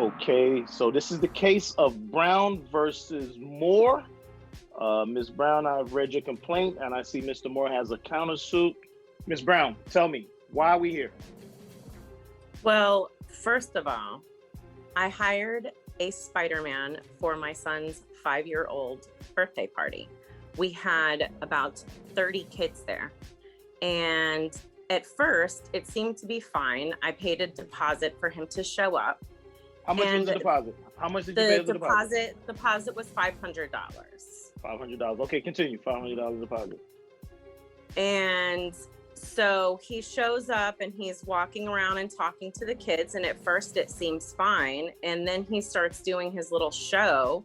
Okay, so this is the case of Brown versus Moore. Ms. Brown, I've read your complaint, and I see Mr. Moore has a countersuit. Ms. Brown, tell me, why are we here? Well, first of all, I hired a Spider-Man for my son's 5-year-old birthday party. We had about 30 kids there. And at first, it seemed to be fine. I paid a deposit for him to show up. How much was the deposit? How much did you pay the deposit? Deposit was $500. $500. Okay, continue. $500 deposit. And so he shows up and he's walking around and talking to the kids. And at first it seems fine. And then he starts doing his little show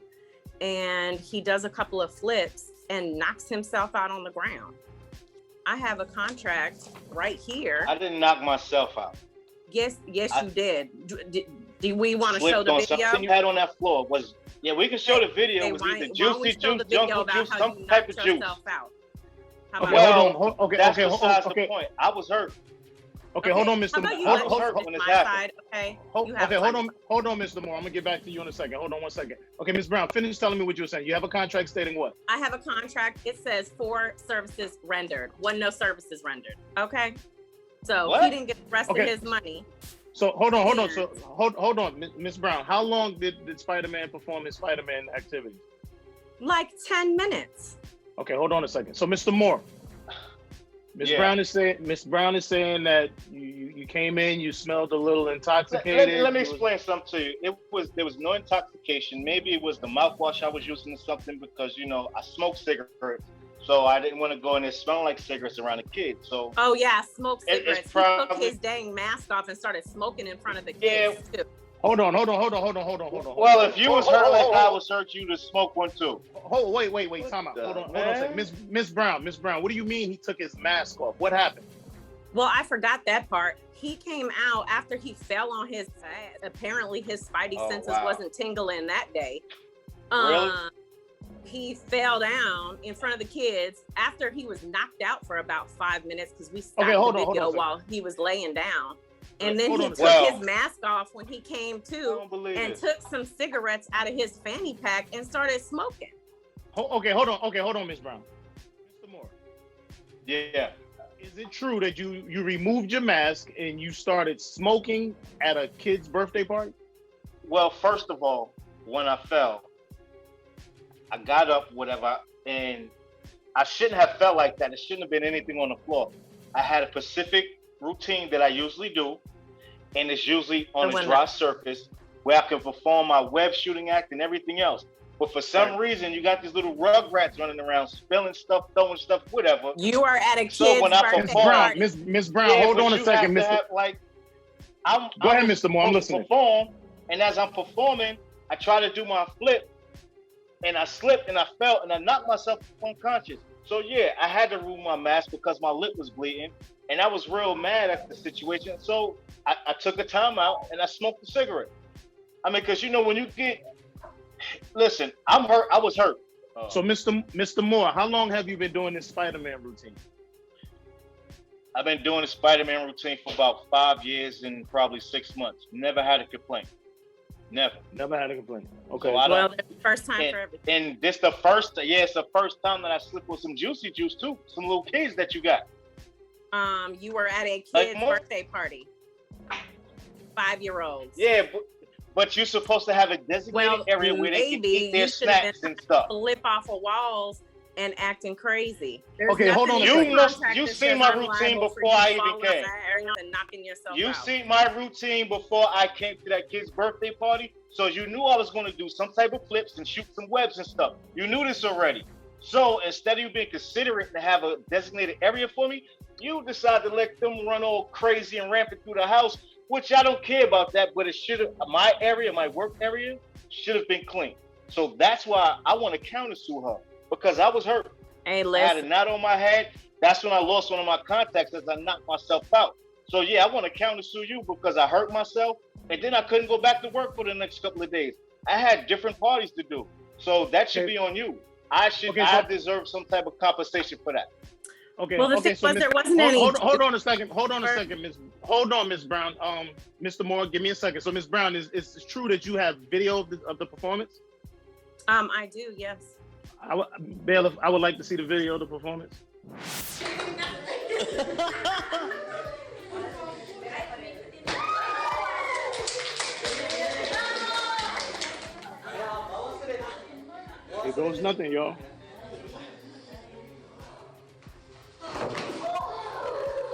and he does a couple of flips and knocks himself out on the ground. I have a contract right here. I didn't knock myself out. Yes, you did. Do we want to show the video? Something you had on that floor was, yeah, we can show the video. It was either juicy juice, jungle juice, some type of juice. Okay, well, hold on. Okay, that's okay, besides the point. I was hurt. Okay, hold on, Mr. Moore. Hold on, Mr. Moore. I'm gonna get back to you in a second. Hold on one second. Okay, Ms. Brown, finish telling me what you were saying. You have a contract stating what? I have a contract. It says 4 services rendered. No services rendered. Okay. So he didn't get the rest of his money. So hold on. So hold on, Ms. Brown. How long did Spider-Man perform his Spider-Man activities? Like 10 minutes. Okay, hold on a second. So Mr. Moore, Ms. Brown is saying that you came in, you smelled a little intoxicated. Let me explain something to you. There was no intoxication. Maybe it was the mouthwash I was using or something because I smoke cigarettes. So I didn't want to go in there smelling like cigarettes around the kids. So smoke cigarettes. He took his dang mask off and started smoking in front of the kids too. Hold on. Well, if you was hurt like I was hurt, you'd have smoked one too. Wait, time out. Hold on a second. Ms. Brown, what do you mean he took his mask off? What happened? Well, I forgot that part. He came out after he fell on his ass. Apparently his spidey senses wasn't tingling that day. Really? He fell down in front of the kids after he was knocked out for about 5 minutes because we stopped the video while he was laying down. And then he took his mask off when he came to and took some cigarettes out of his fanny pack and started smoking. Okay, hold on, Ms. Brown. Mr. Moore. Yeah. Is it true that you removed your mask and you started smoking at a kid's birthday party? Well, first of all, when I fell, I got up, whatever, and I shouldn't have felt like that. It shouldn't have been anything on the floor. I had a specific routine that I usually do, and it's usually on a dry surface where I can perform my web shooting act and everything else. But for some reason, you got these little rugrats running around, spilling stuff, throwing stuff, whatever. You are at a kid's birthday party. Ms. Brown, hold on a second. Go ahead, Mr. Moore, I'm listening. And as I'm performing, I try to do my flip, and I slipped and I fell and I knocked myself unconscious. So yeah, I had to remove my mask because my lip was bleeding, and I was real mad at the situation. So I took a time out and I smoked a cigarette. I mean, because when you listen, I'm hurt. I was hurt. So Mr. Moore, how long have you been doing this Spider-Man routine? I've been doing the Spider-Man routine for about 5 years and probably 6 months. Never had a complaint. Never had a complaint. Okay. So that's the first time for everything. And this the first, it's the first time that I slipped with some juicy juice too. Some little kids that you got. You were at a kid's birthday party. 5-year-olds. Yeah, but you're supposed to have a designated area where they can eat their snacks and stuff. Flip off of walls and acting crazy. Okay, hold on. You seen my routine before I even came. You seen my routine before I came to that kid's birthday party, so you knew I was going to do some type of flips and shoot some webs and stuff. You knew this already. So instead of you being considerate to have a designated area for me, you decided to let them run all crazy and rampant through the house, which I don't care about that, but it should have, my area, my work area, should have been clean. So that's why I want to countersue her. Because I was hurt. Hey, I had a knot on my head. That's when I lost one of my contacts as I knocked myself out. So yeah, I want to countersue you because I hurt myself, and then I couldn't go back to work for the next couple of days. I had different parties to do. So that should be on you. I deserve some type of compensation for that. Okay. Well, the okay. thing So was, Miss, there wasn't any. hold on a second. Hold on a second, Miss. Hold on, Miss Brown. Mr. Moore, give me a second. So, Miss Brown, is it's true that you have video of the performance? I do. Yes. Bailiff, I would like to see the video of the performance. Here goes nothing, y'all.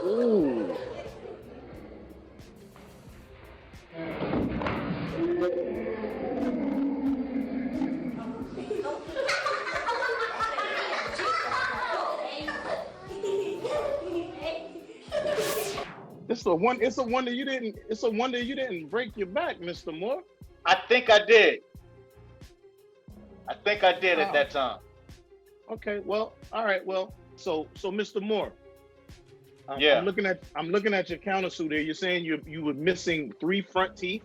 Ooh. It's a wonder you didn't break your back, Mr. Moore. I think I did. At that time. Okay, well, all right, well, so Mr. Moore. Yeah. I'm looking at your countersuit there. You're saying you were missing 3 front teeth.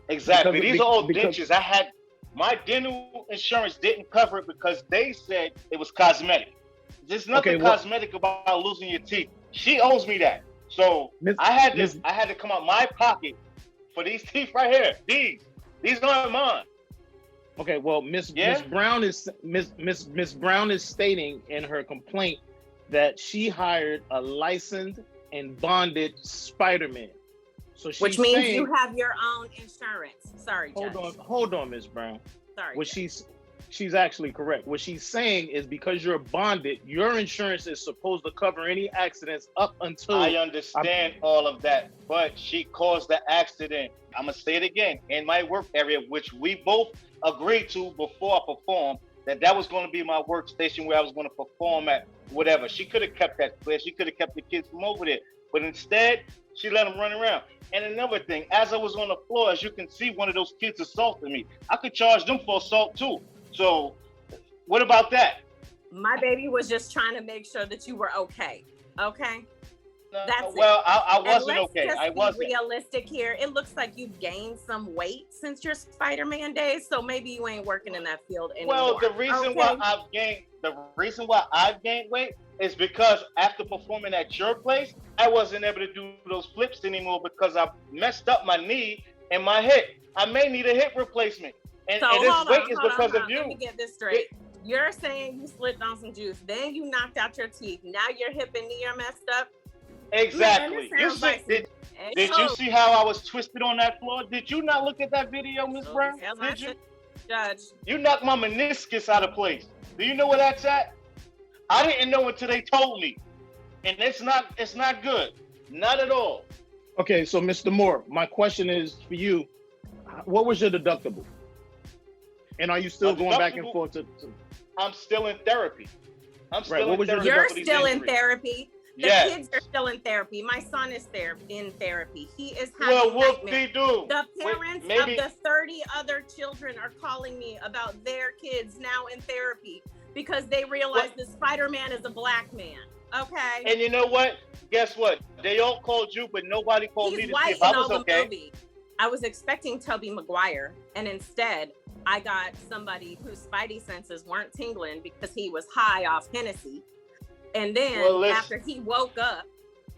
Exactly. These are all dentures. I had my dental insurance didn't cover it because they said it was cosmetic. There's nothing cosmetic about losing your teeth. She owes me that. So I had to come out my pocket for these teeth right here. These aren't mine. Okay, well, Miss Brown is stating in her complaint that she hired a licensed and bonded Spider-Man. So which means you have your own insurance. Sorry, Judge. Hold on, Miss Brown. Sorry. What she's actually correct. What she's saying is because you're bonded, your insurance is supposed to cover any accidents up until. I understand all of that, but she caused the accident. I'm gonna say it again. In my work area, which we both agreed to before I performed, that was going to be my workstation where I was going to perform at whatever. She could have kept that clear. She could have kept the kids from over there, but instead she let them run around. And another thing, as I was on the floor, as you can see, one of those kids assaulted me. I could charge them for assault too. So what about that? My baby was just trying to make sure that you were okay. Okay. That's well, I wasn't okay. I wasn't. Realistic here. It looks like you've gained some weight since your Spider-Man days, so maybe you ain't working in that field anymore. Well, the reason why I've gained weight is because after performing at your place, I wasn't able to do those flips anymore because I messed up my knee and my hip. I may need a hip replacement, and this weight is because of you. Let me get this straight. You're saying you slipped on some juice, then you knocked out your teeth. Now your hip and knee are messed up. Exactly. Did you see how I was twisted on that floor? Did you not look at that video, Miss Brown? Did you? Judge. You knocked my meniscus out of place. Do you know where that's at? I didn't know until they told me. And it's not good. Not at all. Okay, so Mr. Moore, my question is for you. What was your deductible? And are you still going back and forth to I'm still in therapy. You're still in therapy. The yes. kids are still in therapy. My son is in therapy. He is having nightmares. The parents of the 30 other children are calling me about their kids now in therapy because they realize that Spider-Man is a black man. Okay. And you know what? Guess what? They all called you, but nobody called me to see if I was okay. Movie. I was expecting Tobey Maguire, and instead I got somebody whose spidey senses weren't tingling because he was high off Hennessy. And then after he woke up,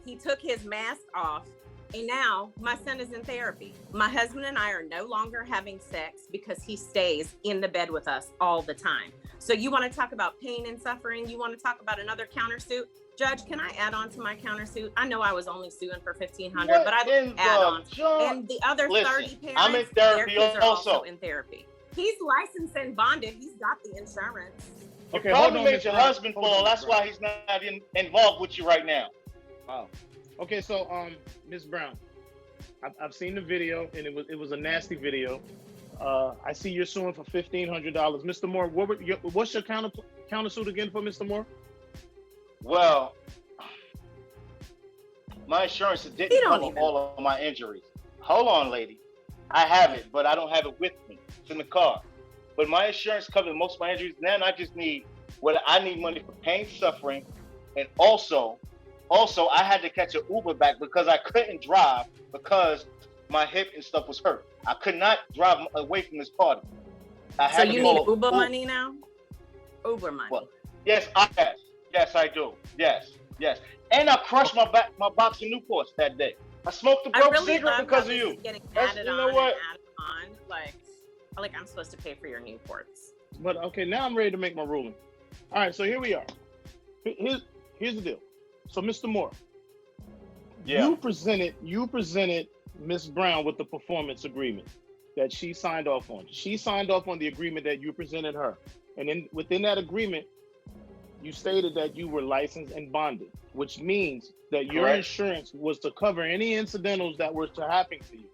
he took his mask off, and now my son is in therapy. My husband and I are no longer having sex because he stays in the bed with us all the time. So you want to talk about pain and suffering? You want to talk about another countersuit? Judge, can I add on to my countersuit? I know I was only suing for $1,500, but I'd add on. And the other 30 parents, I'm in therapy their kids are also in therapy. He's licensed and bonded. He's got the insurance. Okay, you probably made your husband fall. That's why he's not involved with you right now. Wow. Okay, so Ms. Brown, I've seen the video, and it was a nasty video. I see you're suing for $1,500. Mr. Moore, what's your countersuit again for Mr. Moore? Well, my insurance didn't cover all of my injuries. Hold on, lady. I have it, but I don't have it with me. It's in the car. But my insurance covers most of my injuries. Now I just need money for pain, suffering, and also I had to catch an Uber back because I couldn't drive because my hip and stuff was hurt. I could not drive away from this party. So you need Uber money now? Uber money. Well, yes, I have. Yes, I do. Yes. And I crushed my box of Newports that day. I smoked the broke cigarette because of you. Getting added on and added on. Like I'm supposed to pay for your Newports. But okay, now I'm ready to make my ruling. All right, so here we are. Here's the deal. So, Mr. Moore, you presented Miss Brown with the performance agreement that she signed off on. She signed off on the agreement that you presented her, and within that agreement, you stated that you were licensed and bonded, which means that your insurance was to cover any incidentals that were to happen to you.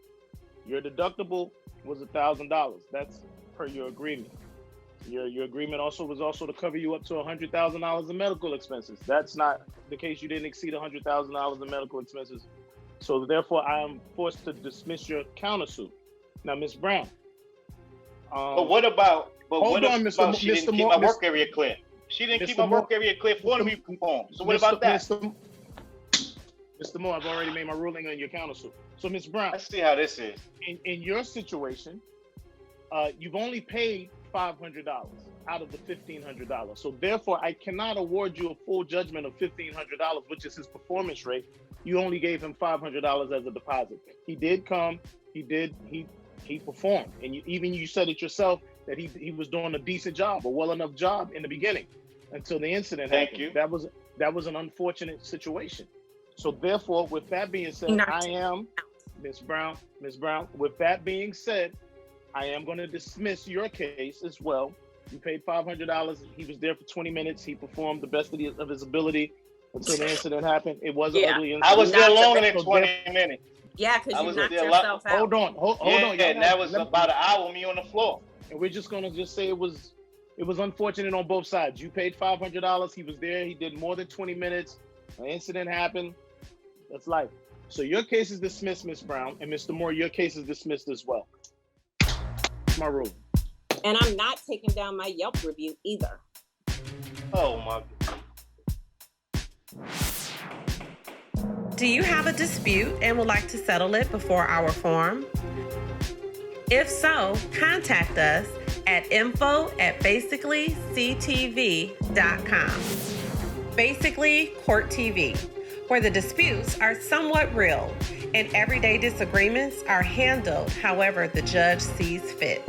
Your deductible was $1,000. That's per your agreement. Your agreement was to cover you up to $100,000 in medical expenses. That's not the case. You didn't exceed $100,000 in medical expenses. So therefore, I am forced to dismiss your countersuit. Now, Ms. Brown. But what about she didn't keep my work area clear? She didn't keep my work area clear for me to perform. So what about that? Mr. Moore, I've already made my ruling on your countersuit. So, Ms. Brown. Let's see how this is. In your situation, you've only paid $500 out of the $1,500. So therefore, I cannot award you a full judgment of $1,500, which is his performance rate. You only gave him $500 as a deposit. He did come. He performed, and you said it yourself that he was doing a decent job, a well enough job in the beginning, until the incident happened. Thank you. That was an unfortunate situation. So therefore, with that being said, I am Ms. Brown. With that being said, I am going to dismiss your case as well. You paid $500. He was there for 20 minutes. He performed the best of his ability until the incident happened. It was an ugly incident. I was there longer than 20 minutes. Yeah, because you knocked yourself out. Hold on. Yeah, and that was about an hour with me on the floor. And we're just going to say it was unfortunate on both sides. You paid $500. He was there. He did more than 20 minutes. An incident happened. That's life. So your case is dismissed, Ms. Brown. And Mr. Moore, your case is dismissed as well. My rule. And I'm not taking down my Yelp review either. Oh my God. Do you have a dispute and would like to settle it before our forum? If so, contact us at info@basicallyctv.com. Basically Court TV, where the disputes are somewhat real and everyday disagreements are handled however the judge sees fit.